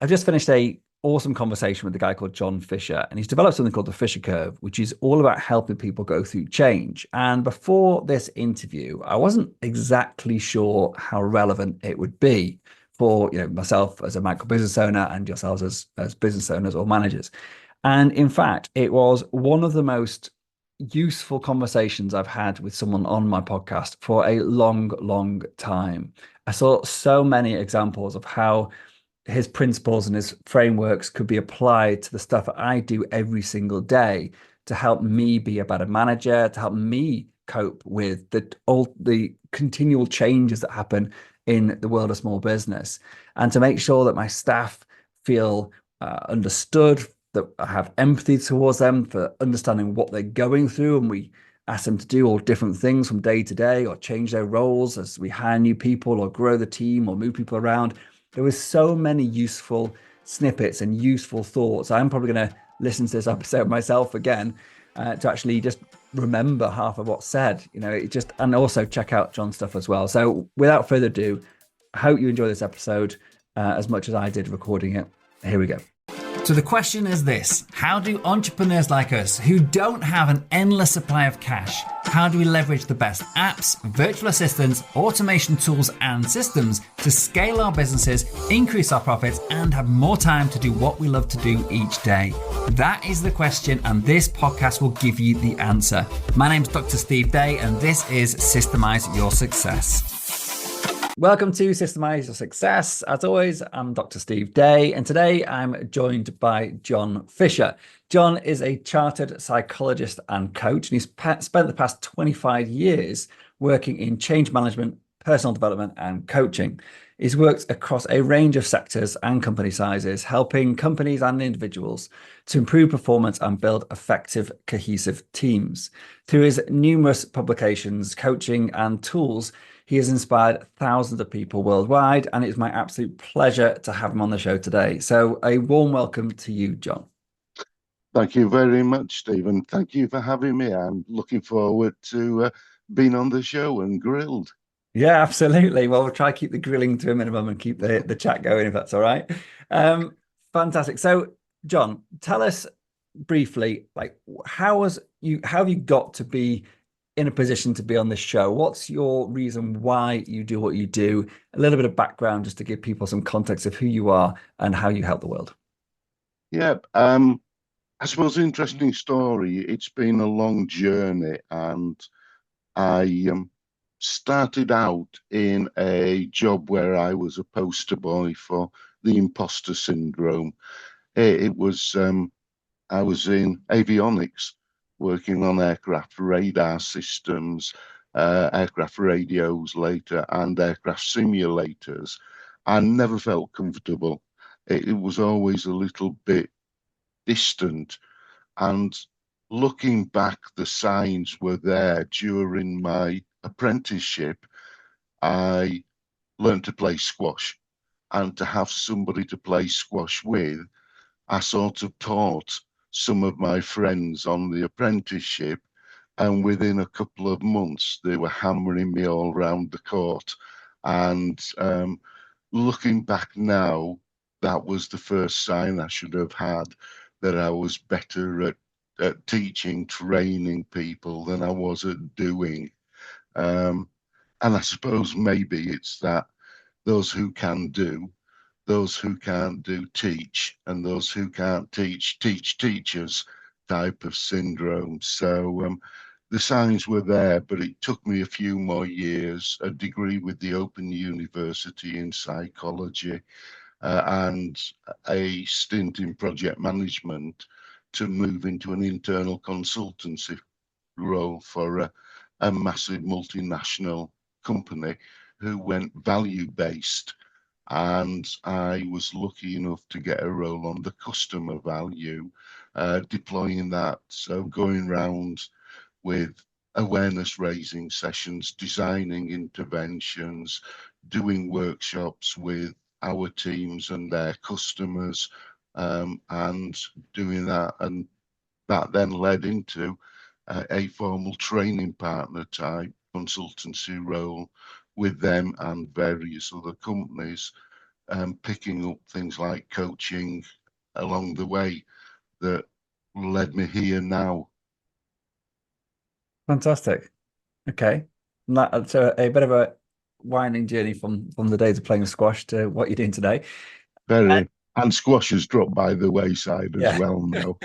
I've just finished a awesome conversation with a guy called John Fisher, and he's developed something called the Fisher Curve, which is all about helping people go through change. And before this interview, I wasn't exactly sure how relevant it would be for myself as a micro business owner and yourselves as business owners or managers. And in fact, it was one of the most useful conversations I've had with someone on my podcast for a long, long time. I saw so many examples of how his principles and his frameworks could be applied to the stuff I do every single day to help me be a better manager, to help me cope with the continual changes that happen in the world of small business, and to make sure that my staff feel understood, that I have empathy towards them for understanding what they're going through, and we ask them to do all different things from day to day, or change their roles as we hire new people, or grow the team, or move people around. There was so many useful snippets and useful thoughts. I'm probably going to listen to this episode myself again to actually just remember half of what's said. And also check out John's stuff as well. So without further ado, I hope you enjoy this episode as much as I did recording it. Here we go. So the question is this: how do entrepreneurs like us, who don't have an endless supply of cash, how do we leverage the best apps, virtual assistants, automation tools and systems to scale our businesses, increase our profits, and have more time to do what we love to do each day? That is the question, and this podcast will give you the answer. My name's Dr. Steve Day, and this is Systemize Your Success. Welcome to Systemize Your Success. As always, I'm Dr. Steve Day, and today I'm joined by John Fisher. John is a chartered psychologist and coach, and he's spent the past 25 years working in change management, personal development, and coaching. He's worked across a range of sectors and company sizes, helping companies and individuals to improve performance and build effective, cohesive teams. Through his numerous publications, coaching, and tools, he has inspired thousands of people worldwide, and it's my absolute pleasure to have him on the show today. So a warm welcome to you, John. Thank you very much, Stephen. Thank you for having me. I'm looking forward to being on the show and grilled. Yeah, absolutely. Well, we'll try to keep the grilling to a minimum and keep the chat going, if that's all right. Fantastic. So, John, tell us briefly, how have you got to be in a position to be on this show? What's your reason why you do what you do? A little bit of background just to give people some context of who you are and how you help the world. Yeah, I suppose an interesting story. It's been a long journey, and I started out in a job where I was a poster boy for the imposter syndrome. It was I was in avionics, working on aircraft radar systems, aircraft radios later, and aircraft simulators. I never felt comfortable. It was always a little bit distant. And looking back, the signs were there during my apprenticeship. I learned to play squash, and to have somebody to play squash with, I sort of taught some of my friends on the apprenticeship, and within a couple of months they were hammering me all around the court. And looking back now, that was the first sign I should have had that I was better at teaching, training people than I was at doing. And I suppose maybe it's that those who can do, those who can't do teach, and those who can't teach teachers type of syndrome. So the signs were there, but it took me a few more years, a degree with the Open University in psychology, and a stint in project management to move into an internal consultancy role for a massive multinational company who went value-based. And I was lucky enough to get a role on the customer value, deploying that. So going around with awareness raising sessions, designing interventions, doing workshops with our teams and their customers, and doing that. And that then led into a formal training partner type consultancy role with them and various other companies. picking up things like coaching along the way that led me here now. Fantastic. Okay. So a bit of a winding journey from the days of playing squash to what you're doing today. Uh, Very. And squash has dropped by the wayside as yeah. well now.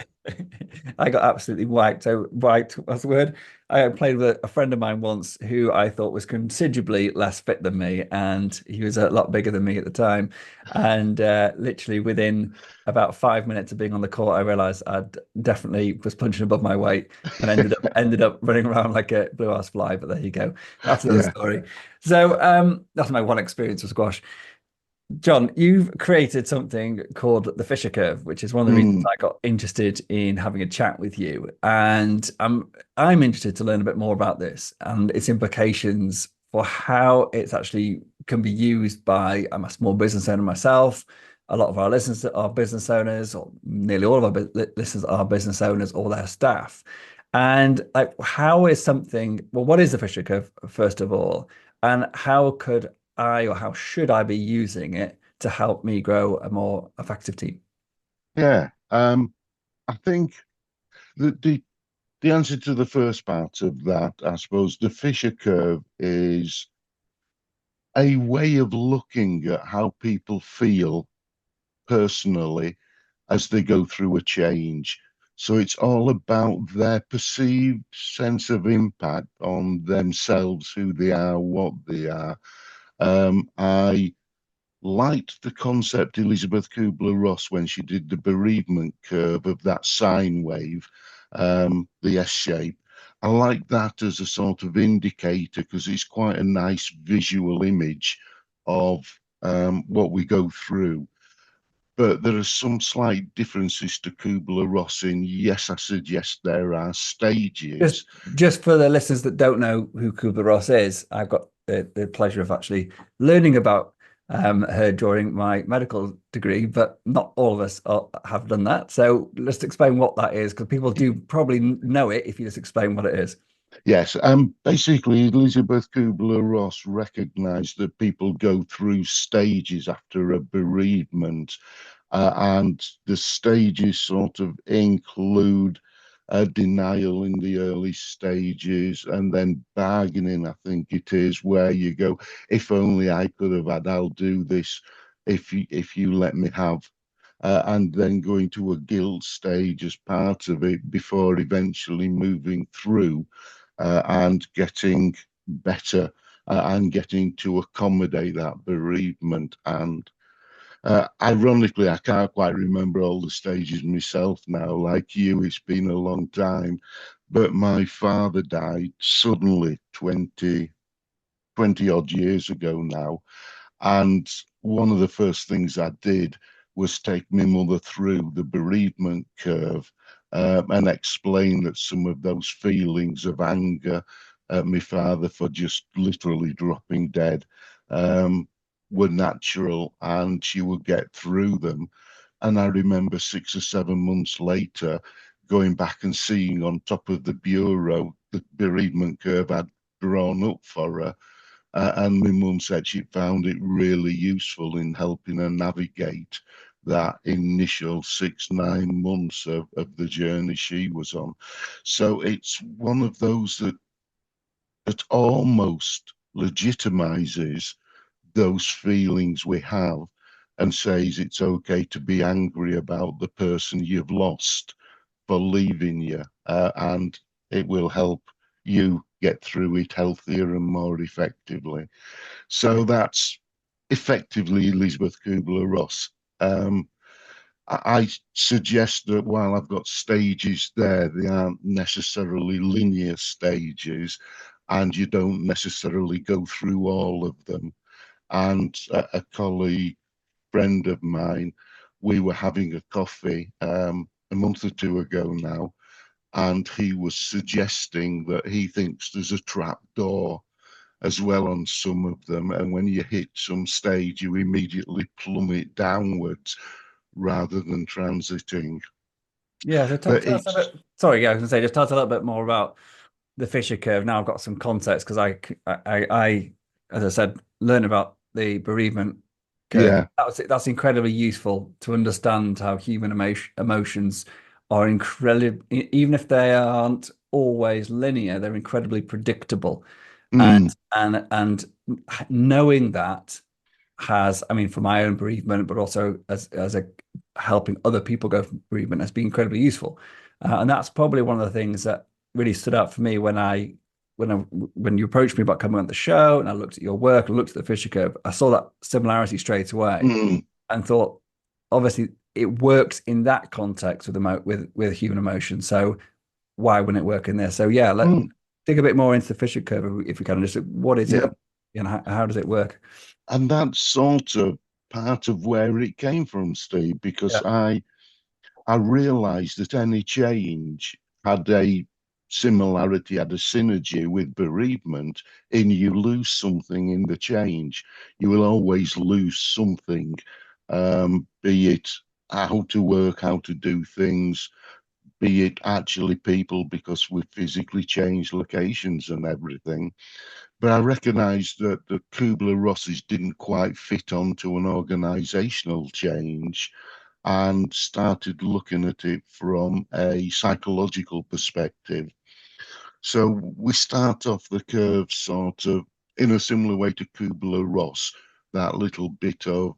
I got absolutely wiped. So wiped, what's the word? I played with a friend of mine once who I thought was considerably less fit than me, and he was a lot bigger than me at the time. And literally within about 5 minutes of being on the court, I realized I'd definitely was punching above my weight and ended up running around like a blue ass fly. But there you go. That's another Yeah. story. So that's my one experience with squash. John, you've created something called the Fisher Curve, which is one of the reasons Mm, I got interested in having a chat with you. And I'm interested to learn a bit more about this and its implications for how it's actually can be used by. I'm a small business owner myself. A lot of our listeners are business owners, or nearly all of our listeners are business owners or their staff. And like, how is something? Well, what is the Fisher Curve, first of all? And how could or how should I be using it to help me grow a more effective team? yeah. I think that the answer to the first part of that, I suppose, the Fisher curve is a way of looking at how people feel personally as they go through a change. So it's all about their perceived sense of impact on themselves, who they are, what they are. I liked the concept Elizabeth Kubler-Ross when she did the bereavement curve of that sine wave, the S shape. I like that as a sort of indicator because it's quite a nice visual image of what we go through. But there are some slight differences to Kubler-Ross in, yes, I suggest there are Just stages. just for the listeners that don't know who Kubler-Ross is, I've got the pleasure of actually learning about her during my medical degree, but not all of us have done that. So let's explain what that is, because people do probably know it if you just explain what it is. Yes, basically, Elizabeth Kubler-Ross recognized that people go through stages after a bereavement, and the stages sort of include denial in the early stages, and then bargaining, I think it is, where you go, if only I could have had, I'll do this if you let me have. And then going to a guilt stage as part of it before eventually moving through and getting better and getting to accommodate that bereavement. And ironically, I can't quite remember all the stages myself now. Like you, it's been a long time. But my father died suddenly 20 odd years ago now. And one of the first things I did was take my mother through the bereavement curve and explain that some of those feelings of anger at my father for just literally dropping dead were natural and she would get through them. And I remember 6 or 7 months later going back and seeing on top of the bureau the bereavement curve I'd drawn up for her, and my mum said she found it really useful in helping her navigate that initial 6, 9 months of the journey she was on. So it's one of those that almost legitimizes those feelings we have and says it's okay to be angry about the person you've lost for leaving you, and it will help you get through it healthier and more effectively. So that's effectively Elizabeth Kubler-Ross. I suggest that while I've got stages there, they aren't necessarily linear stages, and you don't necessarily go through all of them. And a colleague, friend of mine, we were having a coffee a month or two ago now, and he was suggesting that he thinks there's a trap door as well on some of them. And when you hit some stage, you immediately plummet downwards rather than transiting. Yeah, so But tell us a bit. Sorry, yeah, I was going to say, just tell us a little bit more about the Fisher curve. Now I've got some context because as I said, learn about the bereavement curve. Yeah. That's incredibly useful to understand how human emotions are incredibly, even if they aren't always linear, they're incredibly predictable. And Mm, and knowing that has, I mean, for my own bereavement, but also as a helping other people go through bereavement has been incredibly useful. And that's probably one of the things that really stood out for me when you approached me about coming on the show, and I looked at your work, I looked at the Fisher curve, I saw that similarity straight away, mm, and thought, obviously, it works in that context with human emotion. So why wouldn't it work in there? So yeah, let mm. dig a bit more into the Fisher curve if we can. Just what is it, Yeah. and how does it work? And that's sort of part of where it came from, Steve, Yeah. because I realized that any change had a similarity, had a synergy with bereavement, in you lose something in the change. You will always lose something, be it how to work, how to do things, be it actually people, because we physically change locations and everything. But I recognised that the Kubler-Rosses didn't quite fit onto an organisational change, and started looking at it from a psychological perspective. So we start off the curve sort of in a similar way to Kubler-Ross, that little bit of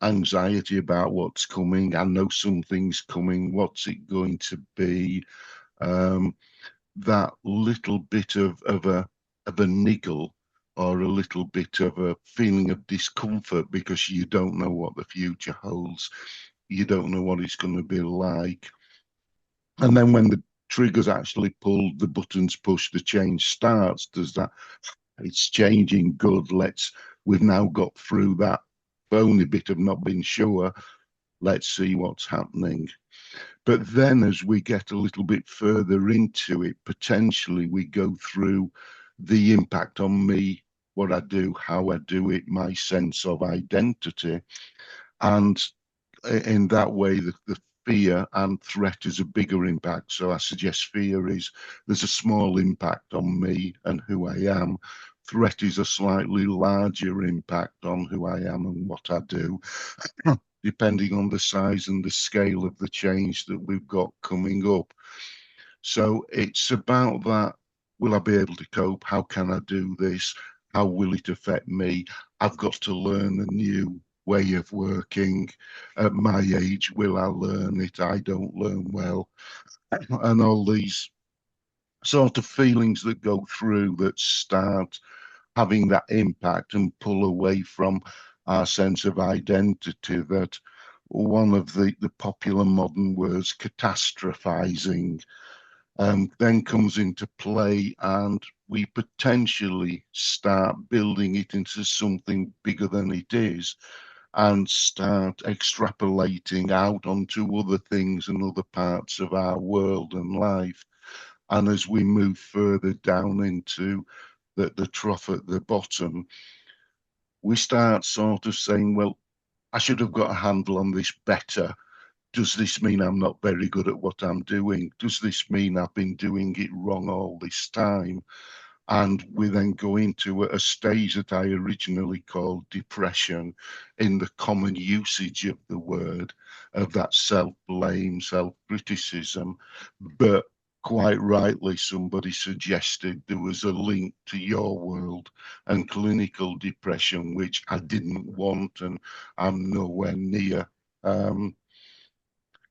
anxiety about what's coming. I know something's coming. What's it going to be? Um, that little bit of a niggle, or a little bit of a feeling of discomfort because you don't know what the future holds. You don't know what it's going to be like. And then when the trigger's actually pulled, the buttons push, the change starts. Does that, it's changing, good. We've now got through that phony bit of not being sure. Let's see what's happening. But then as we get a little bit further into it, potentially we go through the impact on me, what I do, how I do it, my sense of identity. And in that way, the fear and threat is a bigger impact. So I suggest fear is, there's a small impact on me and who I am. Threat is a slightly larger impact on who I am and what I do, depending on the size and the scale of the change that we've got coming up. So it's about that. Will I be able to cope? How can I do this? How will it affect me? I've got to learn a new way of working. At my age, will I learn it? I don't learn well. And all these sort of feelings that go through that start having that impact and pull away from our sense of identity. That one of the popular modern words, catastrophizing, then comes into play, and we potentially start building it into something bigger than it is, and start extrapolating out onto other things and other parts of our world and life. And as we move further down into the trough at the bottom, we start sort of saying, well, I should have got a handle on this better. Does this mean I'm not very good at what I'm doing? Does this mean I've been doing it wrong all this time? And we then go into a stage that I originally called depression, in the common usage of the word, of that self-blame, self-criticism. But quite rightly, somebody suggested there was a link to your world and clinical depression, which I didn't want, and I'm nowhere near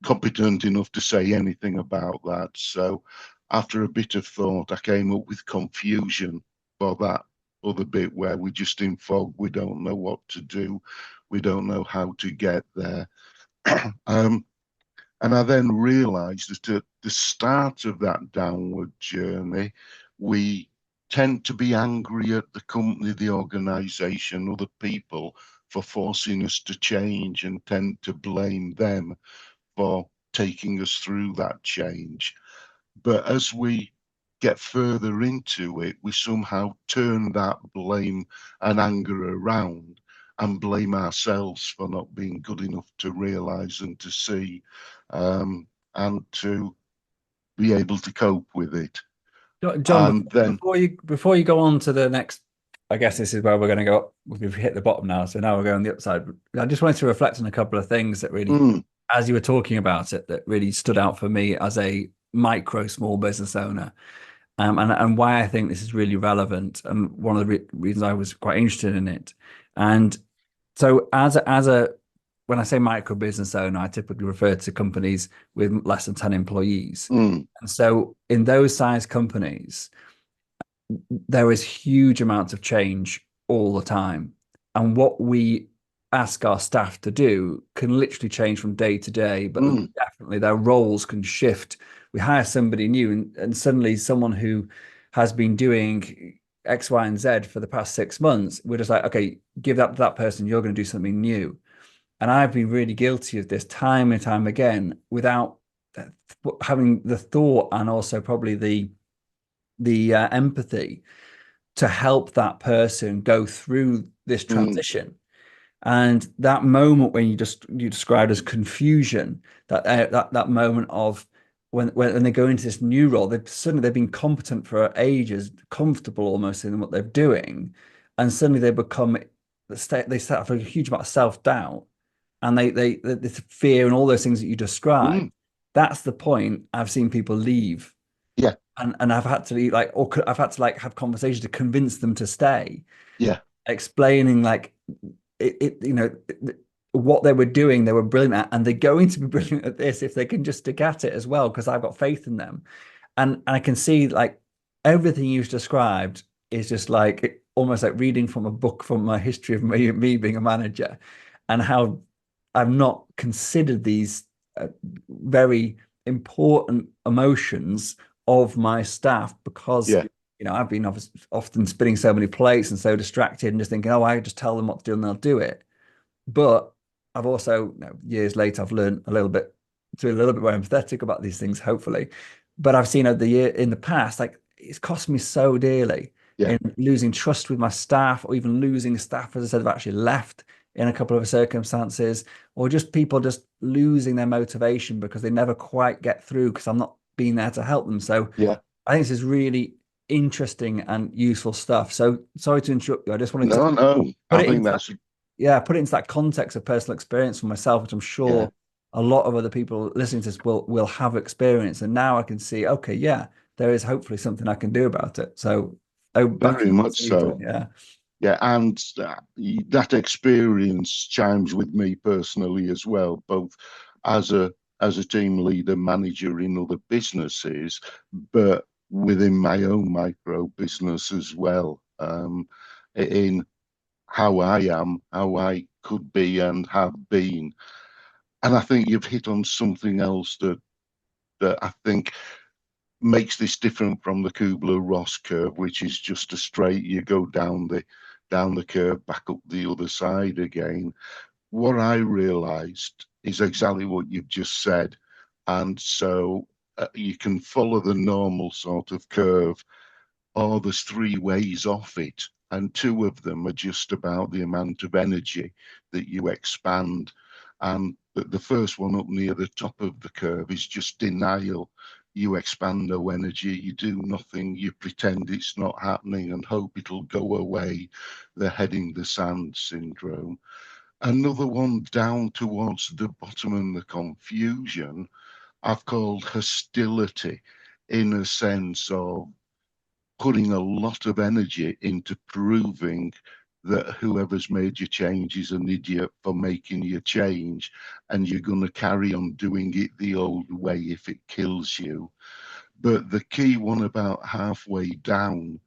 competent enough to say anything about that. So after a bit of thought, I came up with confusion for that other bit, where we're just in fog. We don't know what to do. We don't know how to get there. um, and I then realized that at the start of that downward journey, we tend to be angry at the company, the organization, other people, for forcing us to change, and tend to blame them for taking us through that change. But as we get further into it, we somehow turn that blame and anger around, and blame ourselves for not being good enough to realize and to see, and to be able to cope with it. John, And then, before you go on to the next I guess this is where we're going to go up. We've hit the bottom now, so now we're going on the upside. I just wanted to reflect on a couple of things that really, Mm, as you were talking about it, that really stood out for me as a micro small business owner, and why I think this is really relevant, and one of the reasons I was quite interested in it. And so, when I say micro business owner, I typically refer to companies with less than 10 employees. mm, And so, in those size companies, there is huge amounts of change all the time. And what we ask our staff to do can literally change from day to day, but mm, definitely their roles can shift. We hire somebody new, and suddenly someone who has been doing X, Y, and Z for the past 6 months, we're just like, okay, give that to that person, you're going to do something new. And I've been really guilty of this time and time again without having the thought and also probably the empathy to help that person go through this mm, transition. And that moment when you described as confusion, that moment of when they go into this new role, they've been competent for ages, comfortable almost in what they're doing, and suddenly they become they start for a huge amount of self-doubt, and the fear and all those things that you described. mm. That's the point I've seen people leave, Yeah, and I've had to like, or I've had to like have conversations to convince them to stay, yeah, explaining like what they were doing, they were brilliant at, and they're going to be brilliant at this if they can just stick at it as well, because I've got faith in them. And I can see like everything you've described is just like almost like reading from a book from my history of me being a manager, and how I've not considered these very important emotions of my staff, because yeah, I've been often spinning so many plates and so distracted and just thinking, oh, I just tell them what to do and they'll do it. But I've also, years later, I've learned a little bit to be a little bit more empathetic about these things, hopefully. But I've seen over the year in the past, like it's cost me so dearly yeah, in losing trust with my staff, or even losing staff, as I said, have actually left in a couple of circumstances, or just people just losing their motivation because they never quite get through because I'm not being there to help them. So yeah. I think this is really interesting and useful stuff. So sorry to interrupt you. I just wanted to No, no. put I it think into that's put it into that context of personal experience for myself, which I'm yeah, sure a lot of other people listening to this will have experience. And now I can see, okay, yeah, there is hopefully something I can do about it. So, oh, back very much to you, so. John. Yeah. Yeah, and that experience chimes with me personally as well, both as a team leader, manager in other businesses, but within my own micro business as well. In how I am, how I could be and have been. And I think you've hit on something else that I think makes this different from the Kubler-Ross curve, which is just a straight, you go down the curve, back up the other side again. What I realized is exactly what you've just said. And so you can follow the normal sort of curve, or there's three ways off it. And two of them are just about the amount of energy that you expand. And the first one up near the top of the curve is just denial. You expand no energy, you do nothing, you pretend it's not happening and hope it'll go away. The heading the sand syndrome. Another one down towards the bottom and the confusion, I've called hostility, in a sense of putting a lot of energy into proving that whoever's made you change is an idiot for making you change, and you're going to carry on doing it the old way if it kills you. But the key one about halfway down,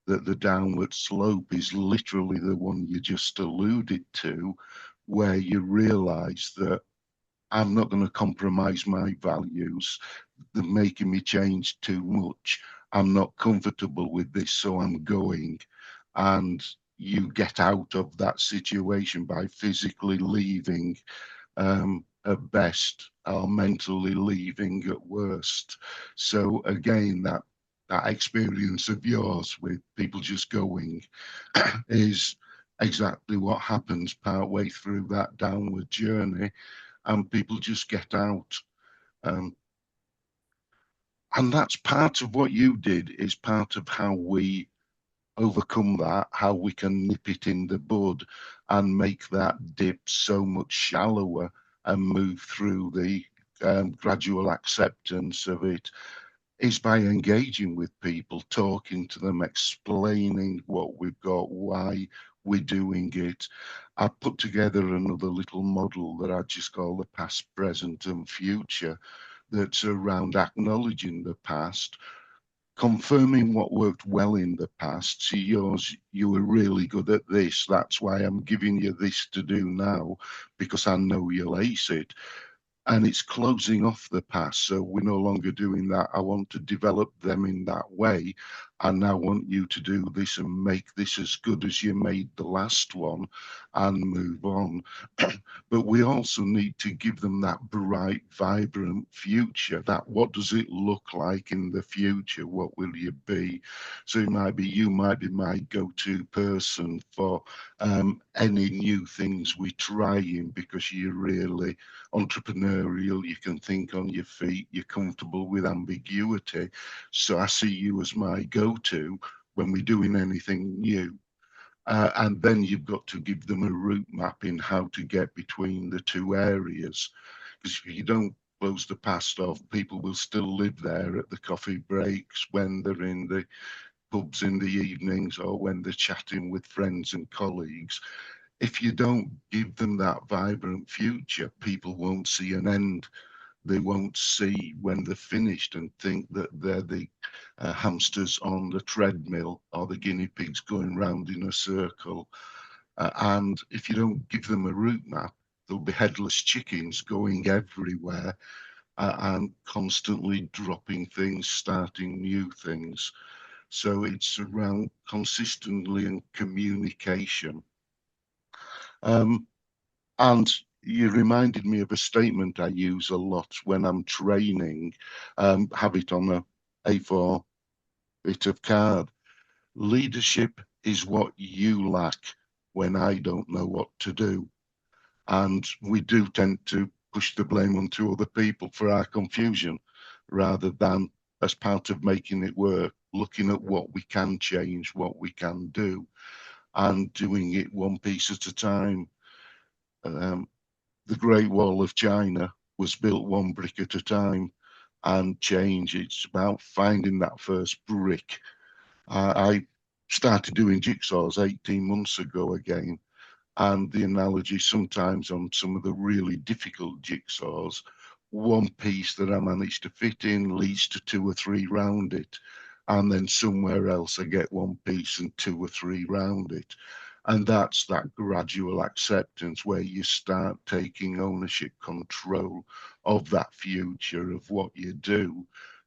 that the downward slope is literally the one you just alluded to, where you realize that I'm not going to compromise my values. They're making me change too much. I'm not comfortable with this, so I'm going. And you get out of that situation by physically leaving at best, or mentally leaving at worst. So again, that experience of yours with people just going is exactly what happens partway through that downward journey, and people just get out. Um, and that's part of what you did, is part of how we overcome that, how we can nip it in the bud and make that dip so much shallower and move through the gradual acceptance of it, is by engaging with people, talking to them, explaining what we've got, why we're doing it. I put together another little model that I just call the past, present, and future, that's around acknowledging the past, confirming what worked well in the past. See, you were really good at this. That's why I'm giving you this to do now, because I know you'll ace it. And it's closing off the past. So we're no longer doing that. I want to develop them in that way. And I want you to do this and make this as good as you made the last one and move on. But we also need to give them that bright, vibrant future. That what does it look like in the future? What will you be? So it might be, you might be my go-to person for any new things we're trying, because you're really entrepreneurial, you can think on your feet, you're comfortable with ambiguity. So I see you as my go-to when we're doing anything new. And then you've got to give them a route map in how to get between the two areas. Because if you don't close the past off, people will still live there at the coffee breaks, when they're in the pubs in the evenings, or when they're chatting with friends and colleagues. If you don't give them that vibrant future, people won't see an end. They won't see when they're finished and think that they're the hamsters on the treadmill or the guinea pigs going round in a circle. And if you don't give them a route map, there'll be headless chickens going everywhere and constantly dropping things, starting new things. So it's around consistently and communication. And you reminded me of a statement I use a lot when I'm training, have it on a A4 bit of card. Leadership is what you lack when I don't know what to do. And we do tend to push the blame onto other people for our confusion, rather than, as part of making it work, looking at what we can change, what we can do, and doing it one piece at a time. Um, the Great Wall of China was built one brick at a time, and change, it's about finding that first brick. I started doing jigsaws 18 months ago again, and the analogy sometimes on some of the really difficult jigsaws, one piece that I manage to fit in leads to two or three round it, and then somewhere else I get one piece and two or three round it. And that's that gradual acceptance where you start taking ownership, control of that future, of what you do,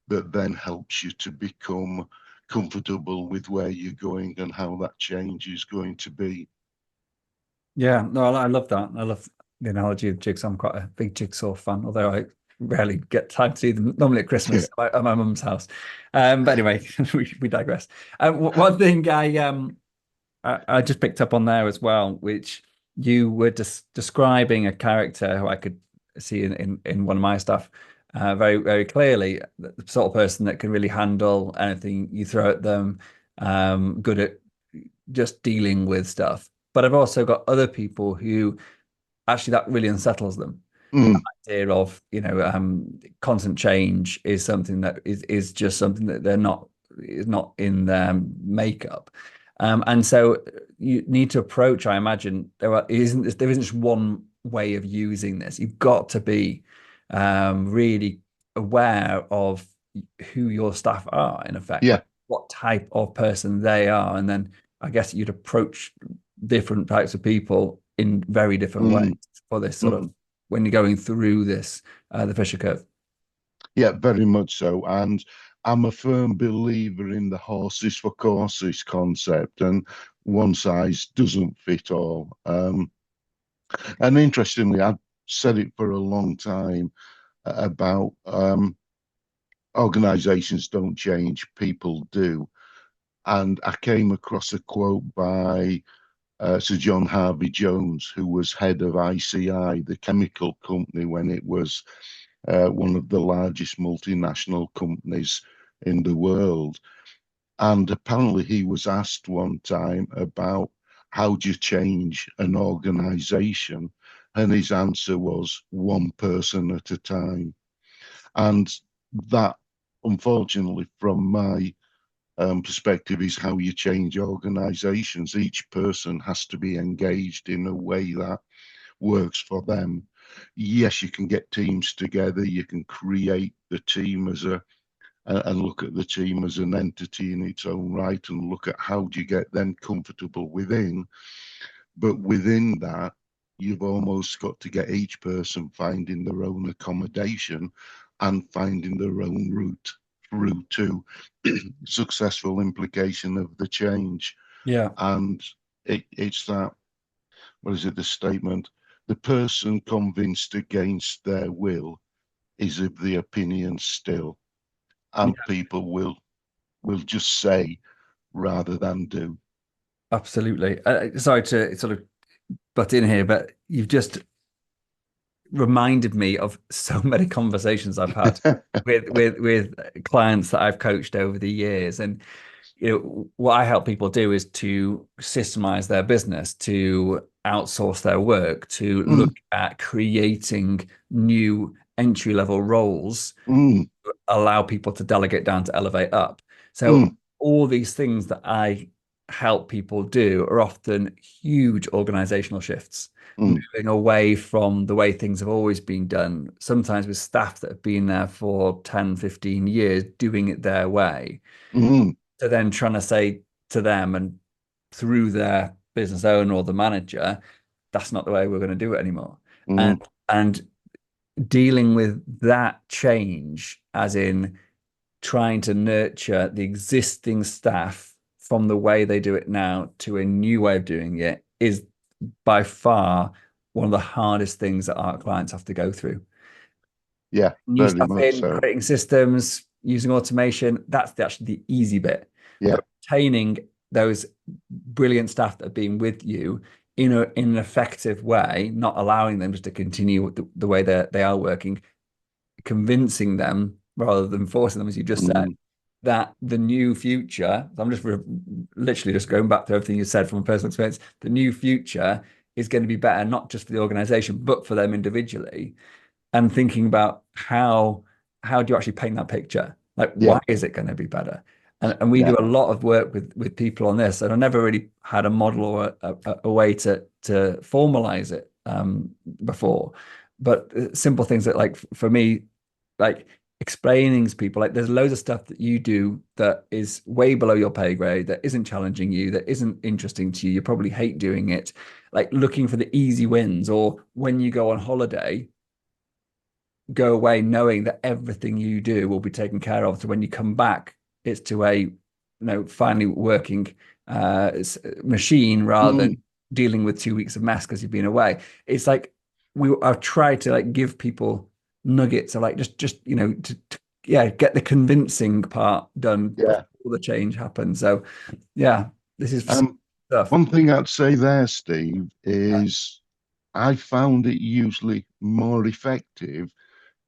that then helps you to become comfortable with where you're going and how that change is going to be. Yeah, no, I love that. I love the analogy of jigsaw. I'm quite a big jigsaw fan, although I rarely get time to see them. Normally at Yeah. Christmas at my mum's house. But anyway, we digress. One thing I just picked up on there as well, which you were describing a character who I could see in one of my stuff very, very clearly, the sort of person that can really handle anything you throw at them, good at just dealing with stuff. But I've also got other people who actually that really unsettles them. Mm, Idea of, constant change is something that is just something that they're not is not in their makeup. And so you need to approach, I imagine, there isn't just one way of using this. You've got to be really aware of who your staff are, in effect, like yeah. what type of person they are. And then I guess you'd approach different types of people in very different ways Mm, for this sort of mm. when you're going through this the Fisher curve. Yeah, very much so. And I'm a firm believer in the horses for courses concept, and one size doesn't fit all. And interestingly, I've said it for a long time about organizations don't change, people do. And I came across a quote by Sir John Harvey Jones, who was head of ICI, the chemical company, when it was one of the largest multinational companies in the world. And apparently he was asked one time about how do you change an organization? And his answer was one person at a time. And that, unfortunately, from my perspective, is how you change organizations. Each person has to be engaged in a way that works for them. Yes, you can get teams together, you can create the team as a and look at the team as an entity in its own right and look at how do you get them comfortable within. But within that, you've almost got to get each person finding their own accommodation and finding their own route through to successful implication of the change. Yeah, And it's that, what is it, the statement? The person convinced against their will is of the opinion still. And yeah, people will just say rather than do. absolutely. Sorry to sort of butt in here, but you've just reminded me of so many conversations I've had with clients that I've coached over the years. And what I help people do is to systemize their business, to outsource their work, to look Mm, at creating new entry level roles, mm, allow people to delegate down to elevate up. So mm, all these things that I help people do are often huge organizational shifts, mm, moving away from the way things have always been done, sometimes with staff that have been there for 10, 15 years, doing it their way, mm, to then trying to say to them and through their business owner or the manager, that's not the way we're going to do it anymore. And mm, and dealing with that change, as in trying to nurture the existing staff from the way they do it now to a new way of doing it, is by far one of the hardest things that our clients have to go through. yeah, New very stuff much in, so. creating systems, using automation, that's actually the easy bit. Yeah, But retaining those brilliant staff that have been with you in an effective way, not allowing them just to continue the way they are working, convincing them rather than forcing them, as you just said, mm, that the new future, I'm just literally just going back to everything you said from a personal experience, the new future is going to be better, not just for the organization, but for them individually. And thinking about how do you actually paint that picture? Like, yeah, why is it going to be better? And we yeah, do a lot of work with people on this, and I never really had a model or a way to formalize it before. But simple things that, like, for me, like explaining to people, like, there's loads of stuff that you do that is way below your pay grade, that isn't challenging you, that isn't interesting to you. You probably hate doing it. Like looking for the easy wins, or when you go on holiday, go away knowing that everything you do will be taken care of. So when you come back, it's to a finally working machine rather than mm, dealing with 2 weeks of mess because you've been away. It's like I've tried to like give people nuggets of like just to yeah, get the convincing part done yeah. before the change happens. So yeah, this is Um, stuff. One thing I'd say there, Steve, is I found it usually more effective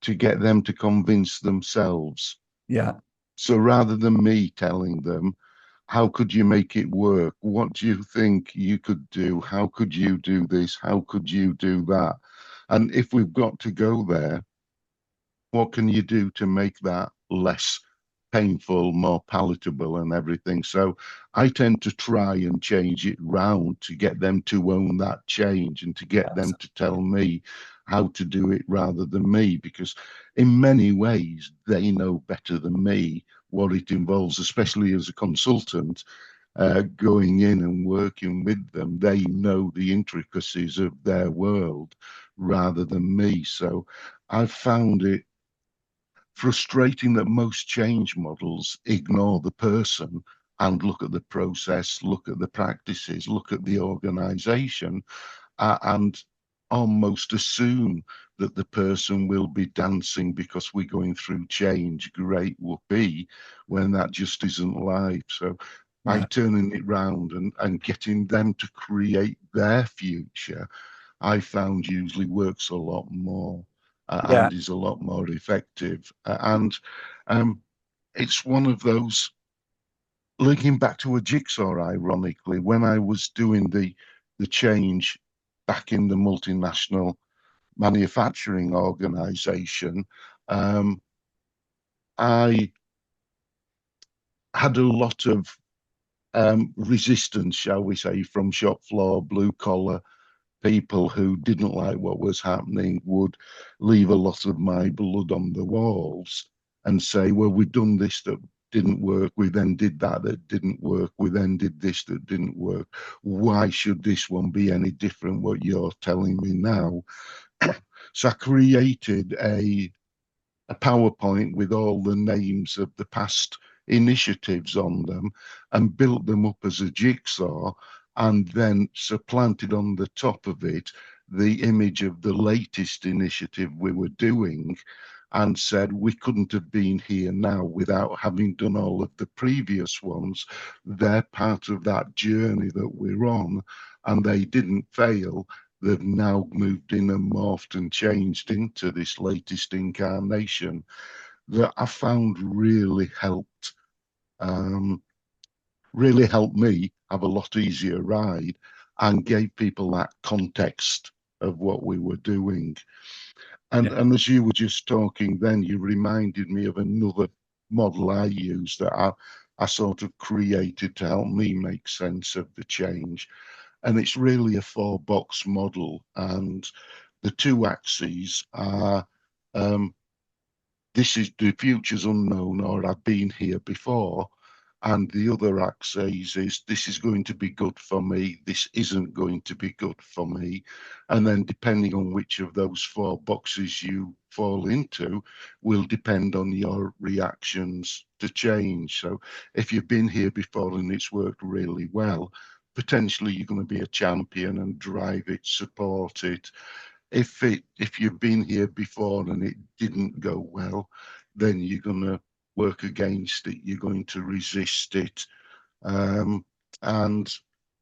to get them to convince themselves. Yeah, So rather than me telling them, how could you make it work? What do you think you could do? How could you do this? How could you do that? And if we've got to go there, what can you do to make that less painful, more palatable, and everything? So I tend to try and change it round to get them to own that change and to get them to tell me how to do it rather than me, because in many ways they know better than me what it involves, especially as a consultant. Going in and working with them, they know the intricacies of their world rather than me. So I've found it frustrating that most change models ignore the person and look at the process, look at the practices, look at the organization, and almost assume that the person will be dancing because we're going through change. Great whoopee, when that just isn't life. So by yeah, turning it round and getting them to create their future, I found usually works a lot more yeah, and is a lot more effective. And um, it's one of those. linking back to a jigsaw, ironically, when I was doing the change back in the multinational manufacturing organization, um, I had a lot of resistance, shall we say, from shop floor, blue collar people who didn't like what was happening, would leave a lot of my blood on the walls and say, well, we've done this that didn't work. We then did that that didn't work. We then did this that didn't work. Why should this one be any different, what you're telling me now? So I created a PowerPoint with all the names of the past initiatives on them and built them up as a jigsaw, and then supplanted on the top of it the image of the latest initiative we were doing, and said we couldn't have been here now without having done all of the previous ones. They're part of that journey that we're on, and they didn't fail. They've now moved in and morphed and changed into this latest incarnation that I found um, really helped me have a lot easier ride, and gave people that context of what we were doing. Yeah. And as you were just talking, then you reminded me of another model I use that I sort of created to help me make sense of the change. And it's really a four-box model, and the two axes are, um, this is the future's unknown, or I've been here before. And the other axis is, this is going to be good for me, this isn't going to be good for me. And then depending on which of those four boxes you fall into will depend on your reactions to change. So if you've been here before and it's worked really well, potentially you're going to be a champion and drive it, support it. If you've been here before and it didn't go well, then you're going to work against it. You're going to resist it. Um, and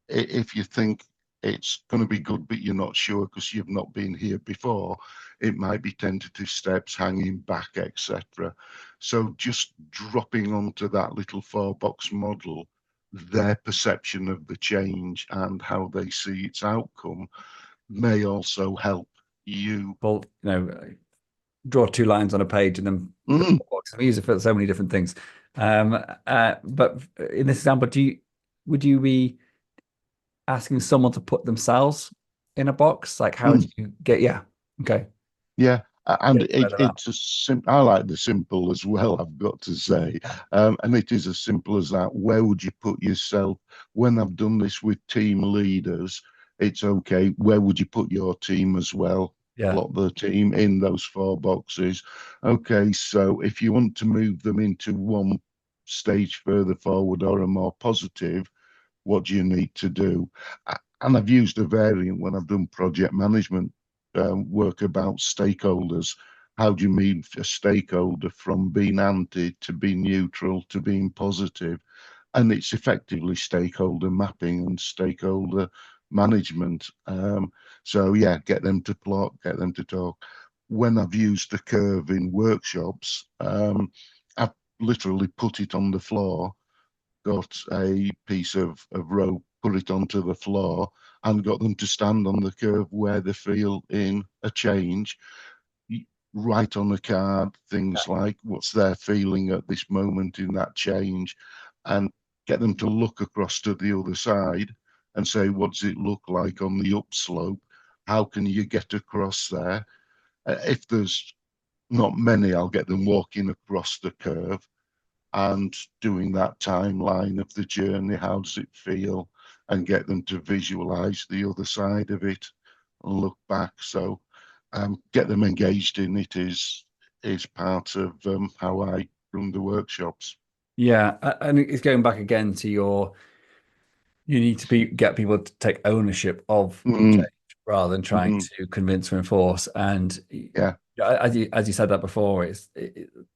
if you think it's going to be good, but you're not sure because you've not been here before, it might be tentative steps, hanging back, etc. So just dropping onto that little four-box model, their perception of the change and how they see its outcome may also help you. Well, draw two lines on a page and then put Mm, a box. I use it for so many different things. But in this example, would you be asking someone to put themselves in a box? Like, how do mm. you get? Yeah, okay, Yeah, and get rid of that. it's as simple. I like the simple as well, I've got to say. Yeah, And it is as simple as that. Where would you put yourself? When I've done this with team leaders, it's okay. Where would you put your team as well? yeah, Plot the team in those four boxes. Okay, so if you want to move them into one stage further forward or a more positive, what do you need to do? And I've used a variant when I've done project management work about stakeholders. How do you move a stakeholder from being anti to being neutral to being positive? And it's effectively stakeholder mapping and stakeholder management. So yeah, get them to plot, get them to talk. When I've used the curve in workshops, I've literally put it on the floor, got a piece of rope, put it onto the floor, and got them to stand on the curve where they feel in a change, write on a card things like what's their feeling at this moment in that change, and get them to look across to the other side and say, what does it look like on the upslope? How can you get across there? If there's not many, I'll get them walking across the curve and doing that timeline of the journey. How does it feel? And get them to visualize the other side of it and look back. So get them engaged in it is part of how I run the workshops. yeah. And it's going back again to you need to get people to take ownership of Mm, change rather than trying mm, to convince or enforce. And yeah. as you said that before,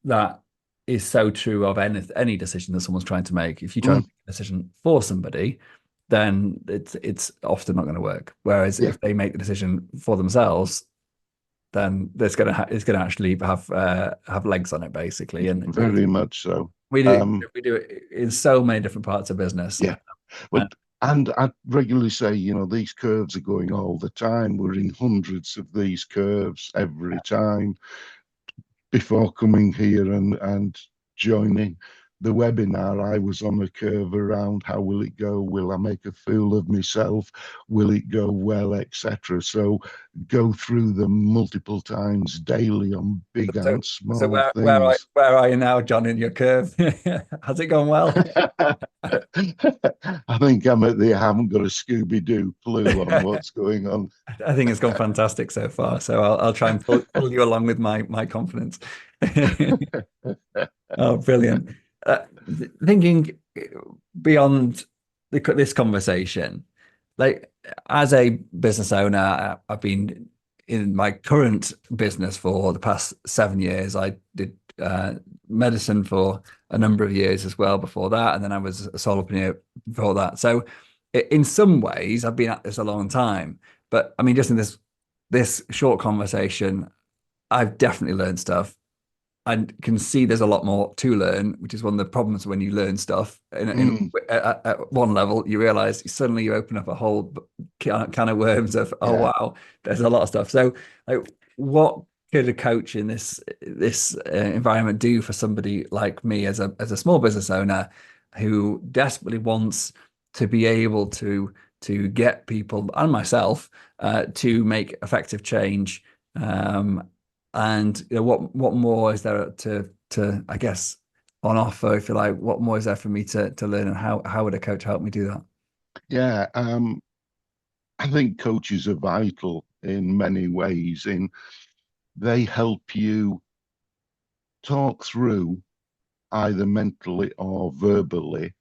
that is so true of any decision that someone's trying to make. If you try to Mm, make a decision for somebody, then it's often not going to work. Whereas yeah. if they make the decision for themselves, then it's gonna actually have legs on it, basically. And very much so. we do Um, we do it in so many different parts of business. yeah, And but and I regularly say, these curves are going all the time. We're in hundreds of these curves every time. Before coming here and joining the webinar, I was on a curve around how will it go? Will I make a fool of myself? Will it go well, etc. So go through them multiple times daily on big so, and so small things. where are you now, John, in your curve? Has it gone well? I think I'm at I haven't got a Scooby-Doo clue on what's going on. I think it's gone fantastic so far. So I'll try and pull you along with my confidence. Oh, brilliant. Uh, Thinking beyond this conversation, like as a business owner, I've been in my current business for the past 7 years. I did medicine for a number of years as well before that, and then I was a solopreneur before that. So in some ways, I've been at this a long time. But I mean, just in this short conversation, I've definitely learned stuff. I can see there's a lot more to learn, which is one of the problems when you learn stuff. Mm, At one level, you realize suddenly you open up a whole can of worms of, oh yeah. wow, there's a lot of stuff. So, like, what could a coach in this environment do for somebody like me as a small business owner who desperately wants to be able to get people and myself to make effective change? And what more is there to I guess on offer, if you like? What more is there for me to learn, and how would a coach help me do that? Yeah. I think coaches are vital in many ways. In They help you talk through either mentally or verbally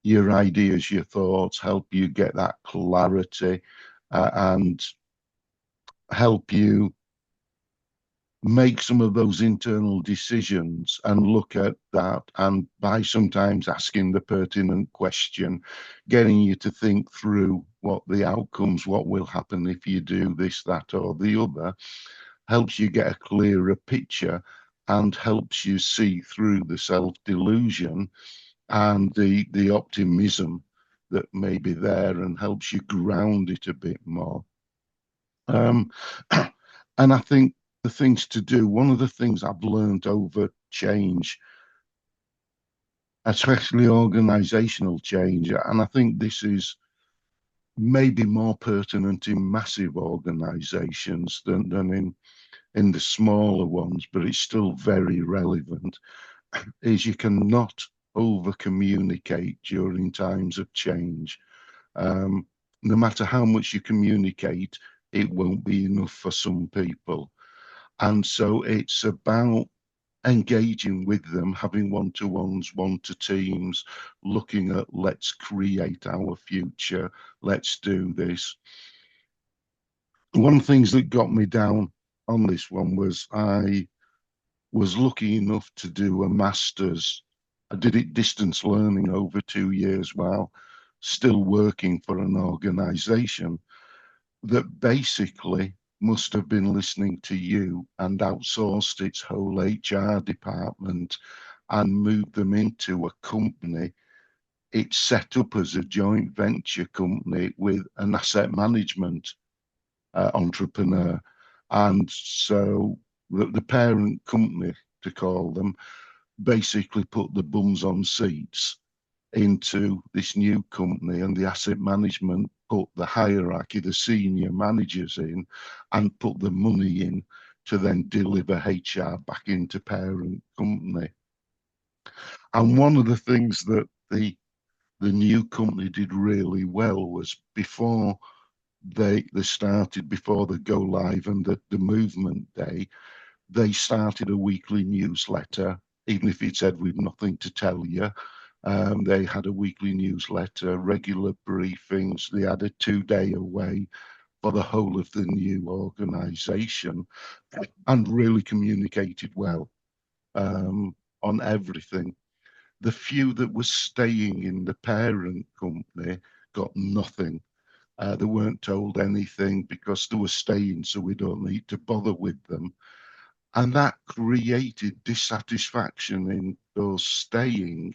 your ideas, your thoughts, help you get that clarity, and help you make some of those internal decisions and look at that. And by sometimes asking the pertinent question, getting you to think through what the outcomes, what will happen if you do this, that, or the other, helps you get a clearer picture and helps you see through the self-delusion and the optimism that may be there, and helps you ground it a bit more. Um, and I think the things to do, one of the things I've learned over change, especially organizational change, and I think this is maybe more pertinent in massive organizations than in the smaller ones, but it's still very relevant, is you cannot over communicate during times of change. Um, no matter how much you communicate, it won't be enough for some people. And so it's about engaging with them, having one-to-ones, one-to-teams, looking at let's create our future, let's do this. One of the things that got me down on this one was I was lucky enough to do a master's. I did it distance learning over 2 years while still working for an organization that basically must have been listening to you and outsourced its whole HR department and moved them into a company. It's set up as a joint venture company with an asset management entrepreneur. And so the parent company, to call them, basically put the bums on seats into this new company, and the asset management put the hierarchy, the senior managers in, and put the money in to then deliver HR back into parent company. And one of the things that the new company did really well was before they started, before the go live and the movement day, they started a weekly newsletter, even if it said we've nothing to tell you. They had a weekly newsletter, regular briefings. They had a 2-day away for the whole of the new organization, and really communicated well on everything. The few that was staying in the parent company got nothing. They weren't told anything because they were staying, so we don't need to bother with them. And that created dissatisfaction in those staying.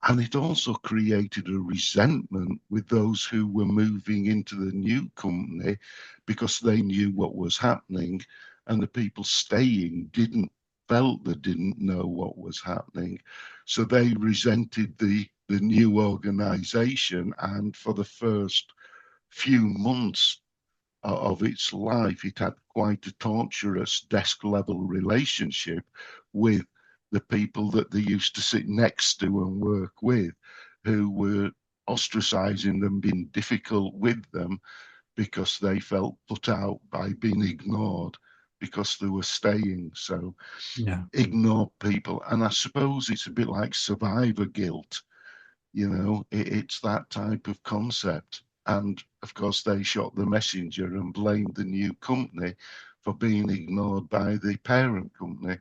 And it also created a resentment with those who were moving into the new company because they knew what was happening, and the people staying felt they didn't know what was happening. So they resented the new organization, and for the first few months of its life, it had quite a torturous desk level relationship with the people that they used to sit next to and work with, who were ostracizing them, being difficult with them because they felt put out by being ignored because they were staying. So Yeah. ignore people. And I suppose it's a bit like survivor guilt. It's that type of concept. And of course, they shot the messenger and blamed the new company for being ignored by the parent company.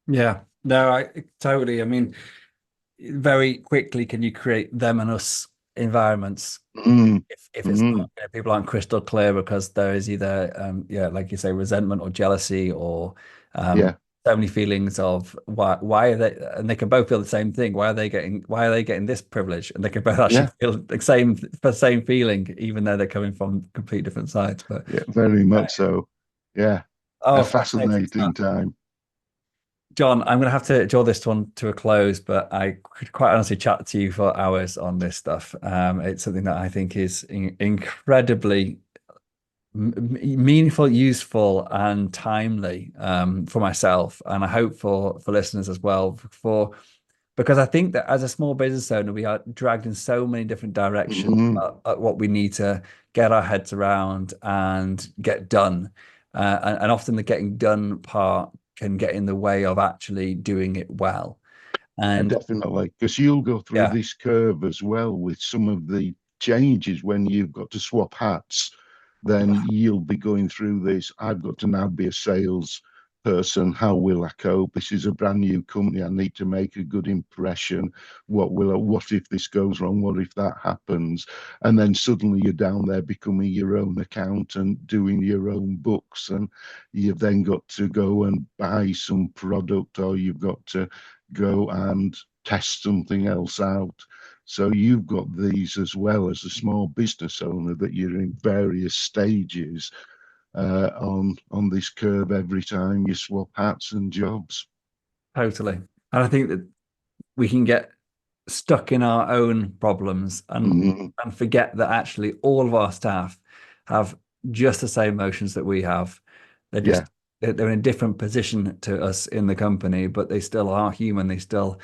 Yeah. No, I totally. I mean, very quickly can you create them and us environments Mm, if it's mm, not, people aren't crystal clear, because there is either yeah, like you say, resentment or jealousy, or yeah, so many feelings of why are they, and they can both feel the same thing. Why are they getting this privilege? And they can both actually yeah, feel the same feeling, even though they're coming from complete different sides. But yeah, very much so. Yeah, a oh, fascinating fascinating stuff. time. John, I'm going to have to draw this one to a close, but I could quite honestly chat to you for hours on this stuff. It's something that I think is incredibly meaningful, useful, and timely for myself, and I hope for listeners as well. Because I think that as a small business owner, we are dragged in so many different directions Mm, at what we need to get our heads around and get done. And often the getting done part can get in the way of actually doing it well. And definitely, because you'll go through yeah, this curve as well with some of the changes when you've got to swap hats. Then you'll be going through this. I've got to now be a sales person. How will I cope? This is a brand new company. I need to make a good impression. What if this goes wrong? What if that happens? And then suddenly you're down there becoming your own accountant, doing your own books, and you've then got to go and buy some product, or you've got to go and test something else out. So you've got these as well as a small business owner, that you're in various stages on this curve every time you swap hats and jobs. totally. And I think that we can get stuck in our own problems Mm, and forget that actually all of our staff have just the same emotions that we have. They're yeah, just they're in a different position to us in the company, but they still are human. They still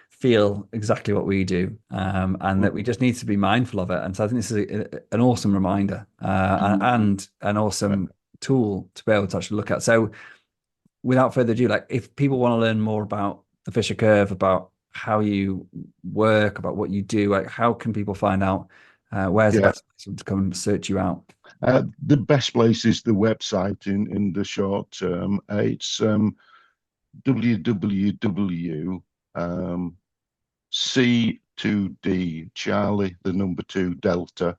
feel exactly what we do, and that we just need to be mindful of it. And so I think this is an awesome reminder, and an awesome tool to be able to actually look at. So without further ado, like if people want to learn more about the Fisher Curve, about how you work, about what you do, like how can people find out where's the yeah. best place to come and search you out? The best place is the website in the short term. It's www. C2D, Charlie, the number two, Delta.co.uk,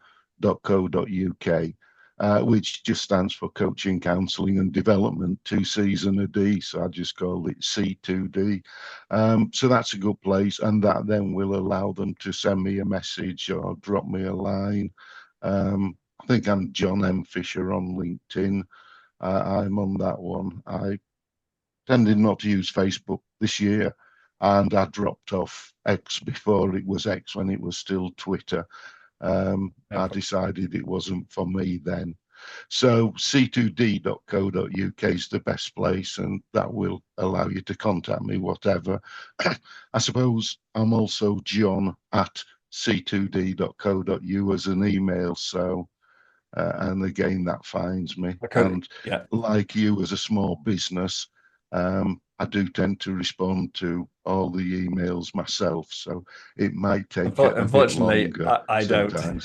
which just stands for Coaching, Counselling and Development, two C's and a D. So I just call it C2D. So that's a good place. And that then will allow them to send me a message or drop me a line. I think I'm John M. Fisher on LinkedIn. I'm on that one. I tended not to use Facebook this year, and I dropped off X before it was X, when it was still Twitter. No I problem. decided it wasn't for me then. So c2d.co.uk is the best place, and that will allow you to contact me, whatever. I suppose I'm also John at c2d.co.uk as an email. So, and again, that finds me. Okay. And Yeah. like you, as a small business, I do tend to respond to all the emails myself. So it might take a bit Unfortunately, longer I don't. sometimes.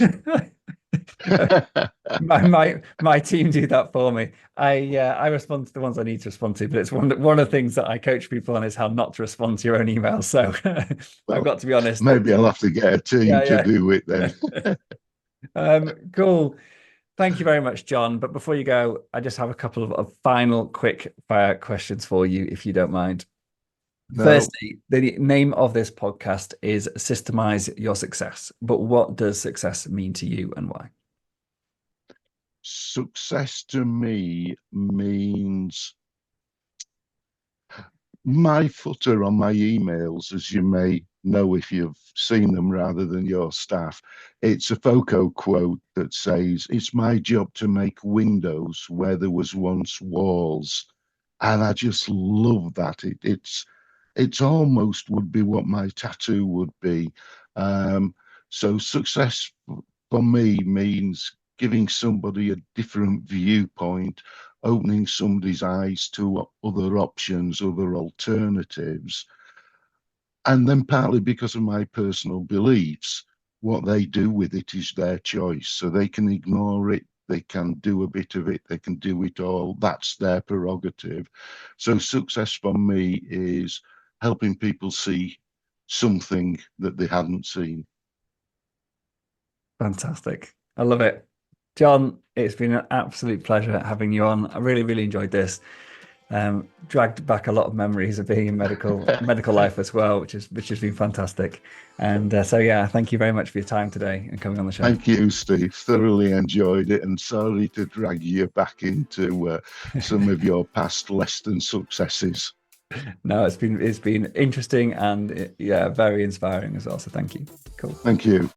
My team do that for me. I respond to the ones I need to respond to, but it's one of the things that I coach people on is how not to respond to your own emails. So I've Well, got to be honest that maybe I'll have to get a team yeah, to do it then. yeah. Cool. Thank you very much, John. But before you go, I just have a couple of final quick fire questions for you, if you don't mind. No, Firstly, the name of this podcast is Systemize Your Success. But what does success mean to you and why? success to me means my footer on my emails, as you may know if you've seen them rather than your staff. It's a Foucault quote that says, "It's my job to make windows where there was once walls." And I just love that. It's almost would be what my tattoo would be. Um, so success for me means giving somebody a different viewpoint, opening somebody's eyes to other options, other alternatives. And then partly because of my personal beliefs, what they do with it is their choice. So they can ignore it, they can do a bit of it, they can do it all. That's their prerogative. So success for me is helping people see something that they hadn't seen. Fantastic. I love it. John, it's been an absolute pleasure having you on. I really, really enjoyed this. Dragged back a lot of memories of being in medical life as well, which has been fantastic. And so yeah, thank you very much for your time today and coming on the show. Thank you, Steve. Thoroughly enjoyed it, and sorry to drag you back into some of your past less than successes. No, it's been interesting and yeah, very inspiring as well. So thank you. Cool. Thank you.